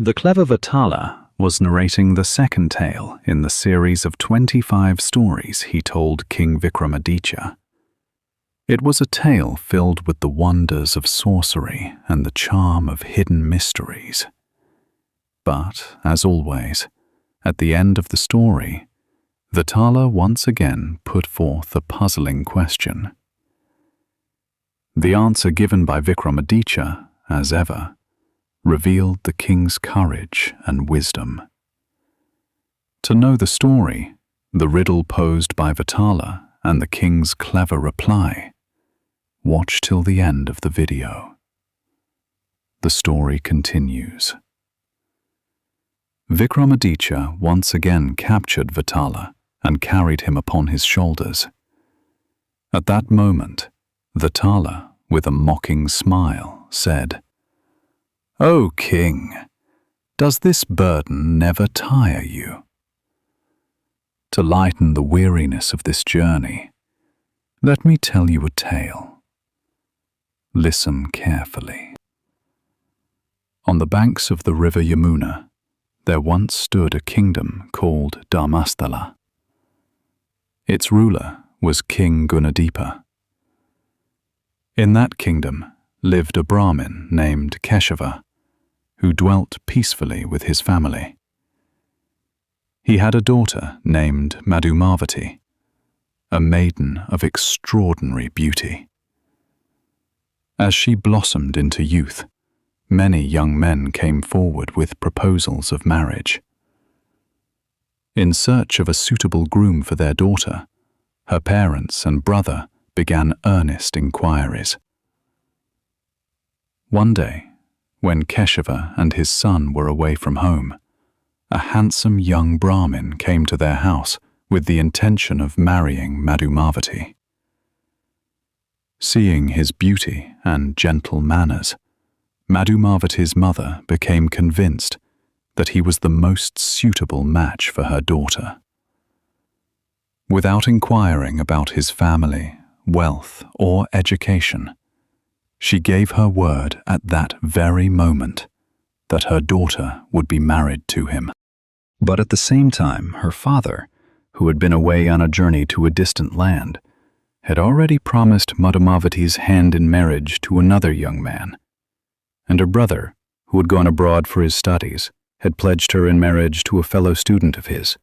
The clever Vetala was narrating the second tale in the series of 25 stories he told King Vikramaditya. It was a tale filled with the wonders of sorcery and the charm of hidden mysteries. But, as always, at the end of the story, Vetala once again put forth a puzzling question. The answer given by Vikramaditya, as ever, revealed the king's courage and wisdom. To know the story, the riddle posed by Vetala, and the king's clever reply, watch till the end of the video. The story continues. Vikramaditya once again captured Vetala and carried him upon his shoulders. At that moment, Vetala, with a mocking smile, said, "O king, does this burden never tire you? To lighten the weariness of this journey, let me tell you a tale. Listen carefully. On the banks of the river Yamuna, there once stood a kingdom called Dharmasthala. Its ruler was King Gunadipa. In that kingdom lived a Brahmin named Keshava, who dwelt peacefully with his family. He had a daughter named Madhumavati, a maiden of extraordinary beauty. As she blossomed into youth, many young men came forward with proposals of marriage. In search of a suitable groom for their daughter, her parents and brother began earnest inquiries. One day, when Keshava and his son were away from home, a handsome young Brahmin came to their house with the intention of marrying Madhumavati. Seeing his beauty and gentle manners, Madhumavati's mother became convinced that he was the most suitable match for her daughter. Without inquiring about his family, wealth, or education, she gave her word at that very moment that her daughter would be married to him. But at the same time, her father, who had been away on a journey to a distant land, had already promised Madhumavati's hand in marriage to another young man, and her brother, who had gone abroad for his studies, had pledged her in marriage to a fellow student of his.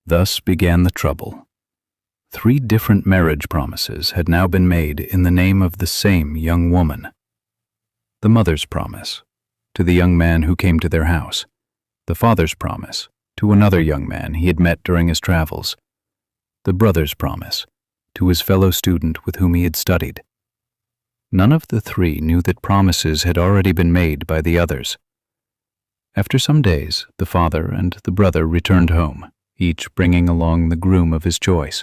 Thus began the trouble. 3 different marriage promises had now been made in the name of the same young woman. The mother's promise, to the young man who came to their house. The father's promise, to another young man he had met during his travels. The brother's promise, to his fellow student with whom he had studied. None of the 3 knew that promises had already been made by the others. After some days, the father and the brother returned home, each bringing along the groom of his choice.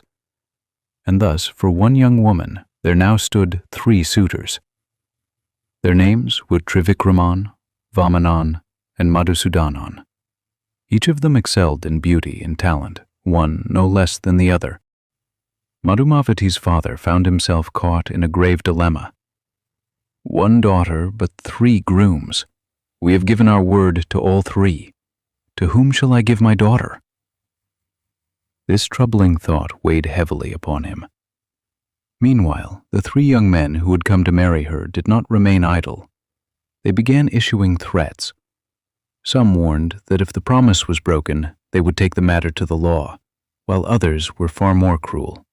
And thus, for one young woman, there now stood 3 suitors. Their names were Trivikraman, Vamanan, and Madhusudanan. Each of them excelled in beauty and talent, one no less than the other. Madhumavati's father found himself caught in a grave dilemma. 1 daughter, but 3 grooms. We have given our word to all 3. To whom shall I give my daughter? This troubling thought weighed heavily upon him. Meanwhile, the 3 young men who had come to marry her did not remain idle. They began issuing threats. Some warned that if the promise was broken, they would take the matter to the law, while others were far more cruel.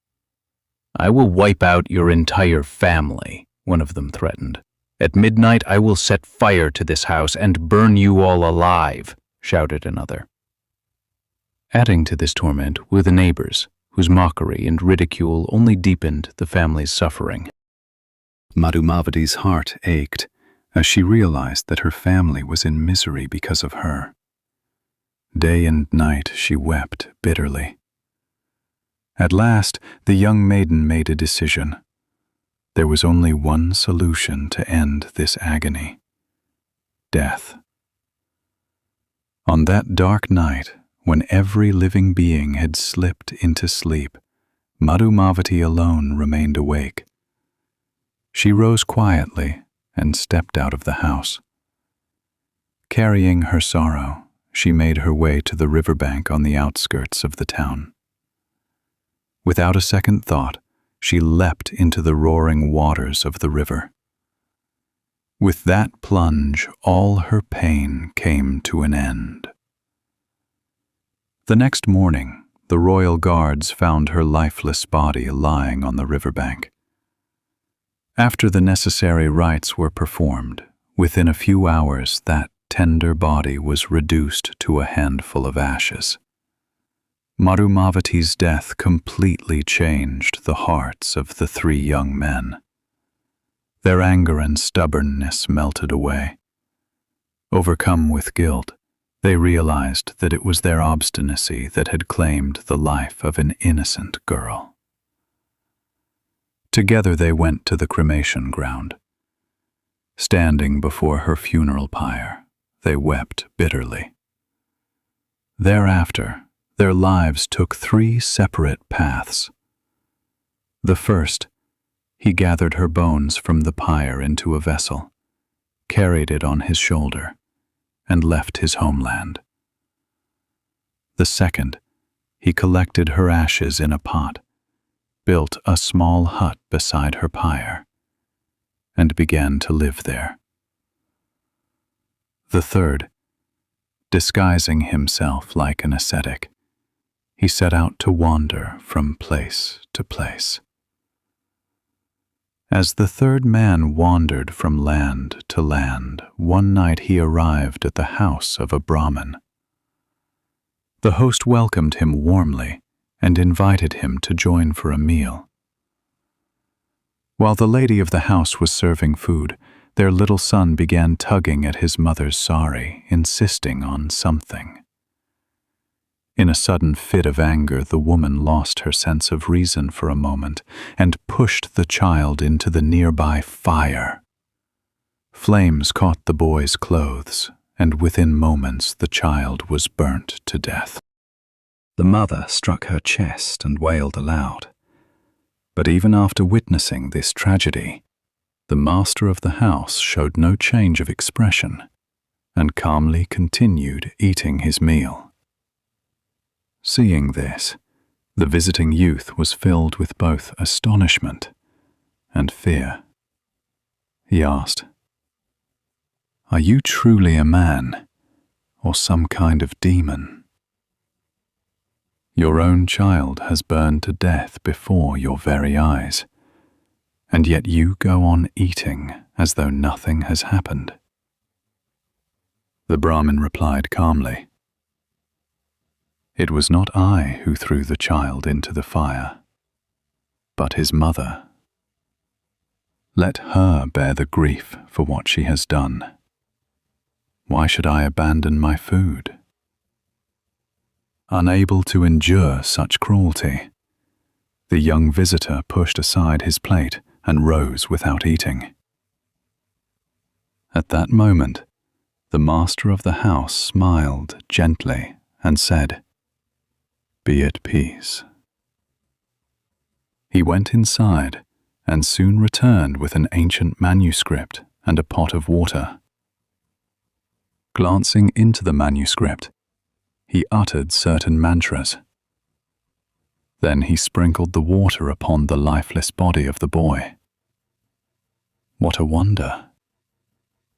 "I will wipe out your entire family," one of them threatened. "At midnight I will set fire to this house and burn you all alive," shouted another. Adding to this torment were the neighbors, whose mockery and ridicule only deepened the family's suffering. Madhumavati's heart ached as she realized that her family was in misery because of her. Day and night she wept bitterly. At last, the young maiden made a decision. There was only one solution to end this agony: death. On that dark night, when every living being had slipped into sleep, Madhumavati alone remained awake. She rose quietly and stepped out of the house. Carrying her sorrow, she made her way to the riverbank on the outskirts of the town. Without a second thought, she leapt into the roaring waters of the river. With that plunge, all her pain came to an end. The next morning, the royal guards found her lifeless body lying on the riverbank. After the necessary rites were performed, within a few hours that tender body was reduced to a handful of ashes. Madhumavati's death completely changed the hearts of the three young men. Their anger and stubbornness melted away. Overcome with guilt, they realized that it was their obstinacy that had claimed the life of an innocent girl. Together they went to the cremation ground. Standing before her funeral pyre, they wept bitterly. Thereafter, their lives took three separate paths. The first, he gathered her bones from the pyre into a vessel, carried it on his shoulder, and left his homeland. The second, he collected her ashes in a pot, built a small hut beside her pyre, and began to live there. The third, disguising himself like an ascetic, he set out to wander from place to place. As the third man wandered from land to land, one night he arrived at the house of a Brahmin. The host welcomed him warmly and invited him to join for a meal. While the lady of the house was serving food, their little son began tugging at his mother's sari, insisting on something. In a sudden fit of anger, the woman lost her sense of reason for a moment and pushed the child into the nearby fire. Flames caught the boy's clothes, and within moments the child was burnt to death. The mother struck her chest and wailed aloud. But even after witnessing this tragedy, the master of the house showed no change of expression and calmly continued eating his meal. Seeing this, the visiting youth was filled with both astonishment and fear. He asked, "Are you truly a man, or some kind of demon? Your own child has burned to death before your very eyes, and yet you go on eating as though nothing has happened." The Brahmin replied calmly, "It was not I who threw the child into the fire, but his mother. Let her bear the grief for what she has done. Why should I abandon my food?" Unable to endure such cruelty, the young visitor pushed aside his plate and rose without eating. At that moment, the master of the house smiled gently and said, "Be at peace." He went inside and soon returned with an ancient manuscript and a pot of water. Glancing into the manuscript, he uttered certain mantras. Then he sprinkled the water upon the lifeless body of the boy. What a wonder!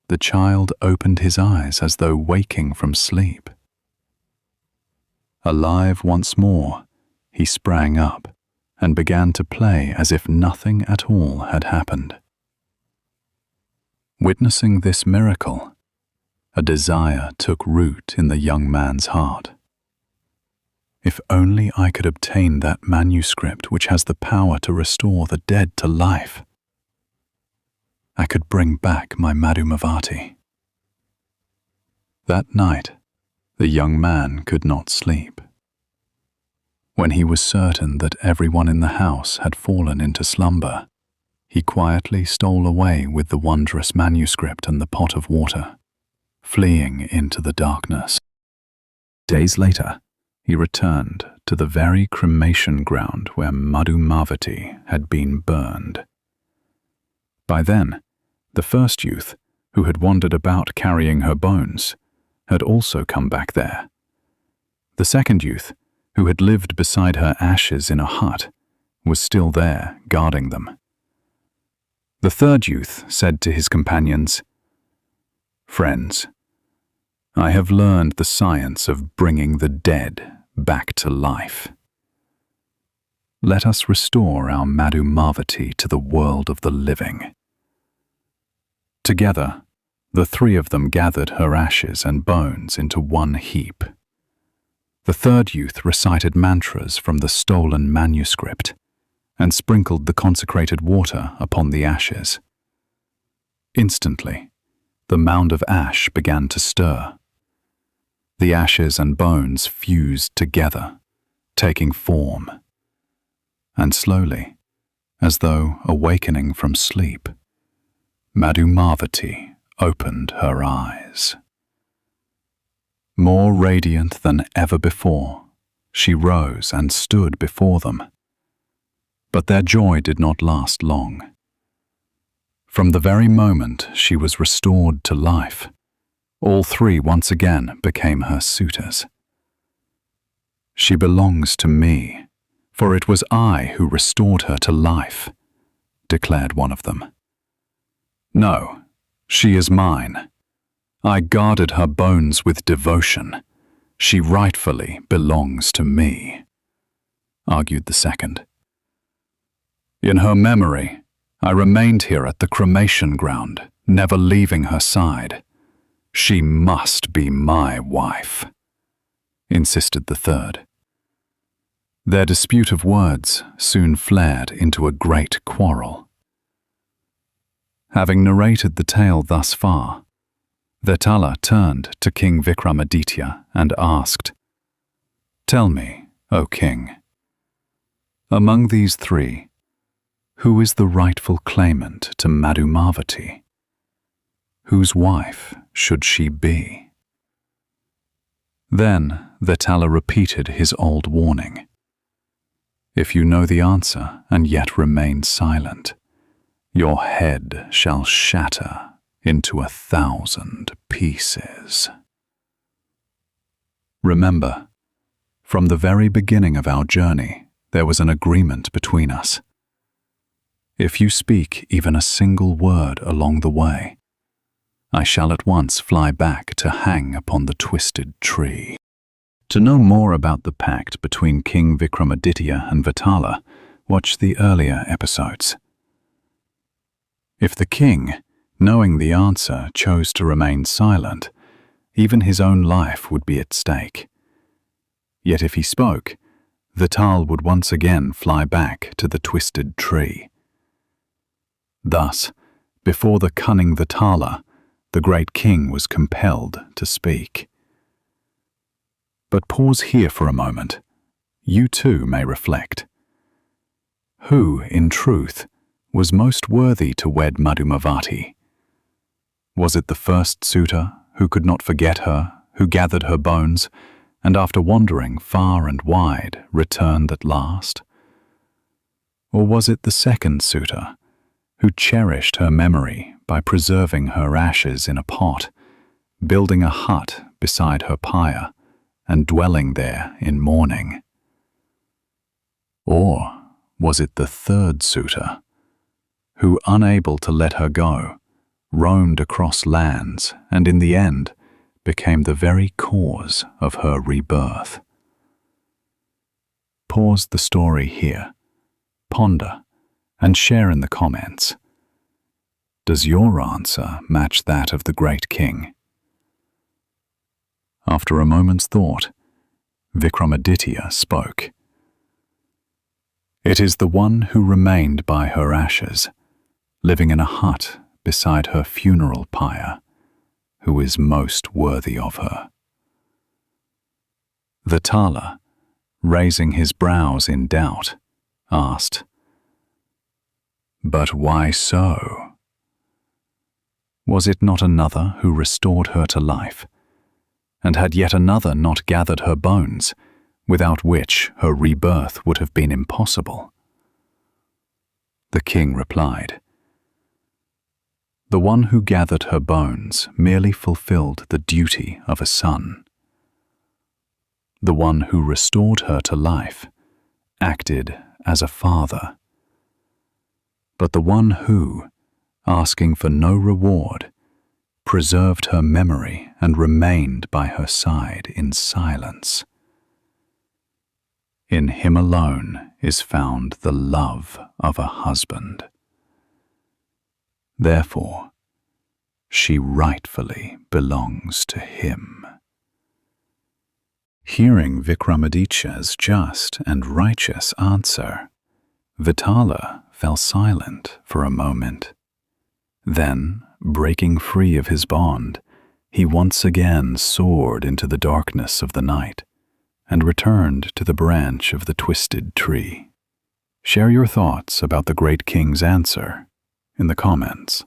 The child opened his eyes as though waking from sleep. Alive once more, he sprang up and began to play as if nothing at all had happened. Witnessing this miracle, a desire took root in the young man's heart. If only I could obtain that manuscript which has the power to restore the dead to life, I could bring back my Madhumavati. That night, the young man could not sleep. When he was certain that everyone in the house had fallen into slumber, he quietly stole away with the wondrous manuscript and the pot of water, fleeing into the darkness. Days later, he returned to the very cremation ground where Madhumavati had been burned. By then, the first youth, who had wandered about carrying her bones, had also come back there. The second youth, who had lived beside her ashes in a hut, was still there, guarding them. The third youth said to his companions, "Friends, I have learned the science of bringing the dead back to life. Let us restore our Madhumavati to the world of the living." Together, the three of them gathered her ashes and bones into one heap. The third youth recited mantras from the stolen manuscript and sprinkled the consecrated water upon the ashes. Instantly, the mound of ash began to stir. The ashes and bones fused together, taking form. And slowly, as though awakening from sleep, Madhumavati opened her eyes. More radiant than ever before, she rose and stood before them. But their joy did not last long. From the very moment she was restored to life, all three once again became her suitors. "She belongs to me, for it was I who restored her to life," declared one of them. "No, she is mine. I guarded her bones with devotion. She rightfully belongs to me," argued the second. "In her memory, I remained here at the cremation ground, never leaving her side. She must be my wife," insisted the third. Their dispute of words soon flared into a great quarrel. Having narrated the tale thus far, Vetala turned to King Vikramaditya and asked, "Tell me, O king, among these three, who is the rightful claimant to Madhumavati? Whose wife should she be?" Then Vetala repeated his old warning. "If you know the answer and yet remain silent, your head shall shatter into 1,000 pieces." Remember, from the very beginning of our journey, there was an agreement between us. If you speak even a single word along the way, I shall at once fly back to hang upon the twisted tree. To know more about the pact between King Vikramaditya and Vetala, watch the earlier episodes. If the king, knowing the answer, chose to remain silent, even his own life would be at stake. Yet if he spoke, Vetala would once again fly back to the twisted tree. Thus, before the cunning Vetala, the great king was compelled to speak. But pause here for a moment. You too may reflect. Who, in truth, was most worthy to wed Madhumavati? Was it the first suitor, who could not forget her, who gathered her bones, and after wandering far and wide, returned at last? Or was it the second suitor, who cherished her memory by preserving her ashes in a pot, building a hut beside her pyre, and dwelling there in mourning? Or was it the third suitor, who, unable to let her go, roamed across lands and in the end became the very cause of her rebirth? Pause the story here, ponder, and share in the comments. Does your answer match that of the great king? After a moment's thought, Vikramaditya spoke. "It is the one who remained by her ashes, living in a hut beside her funeral pyre, who is most worthy of her." Vetala, raising his brows in doubt, asked, "But why so? Was it not another who restored her to life? And had yet another not gathered her bones, without which her rebirth would have been impossible?" The king replied, The one who gathered her bones merely fulfilled the duty of a son. The one who restored her to life acted as a father. But the one who, asking for no reward, preserved her memory and remained by her side in silence. In him alone is found the love of a husband. Therefore, she rightfully belongs to him. Hearing Vikramaditya's just and righteous answer, Vetala fell silent for a moment. Then, breaking free of his bond, he once again soared into the darkness of the night and returned to the branch of the twisted tree. Share your thoughts about the great king's answer in the comments.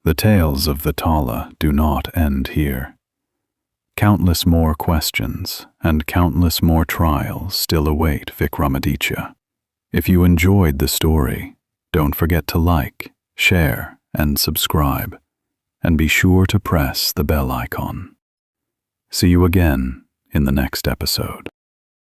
The tales of Vetala do not end here. Countless more questions and countless more trials still await Vikramaditya. If you enjoyed the story, don't forget to like, share, and subscribe, and be sure to press the bell icon. See you again in the next episode.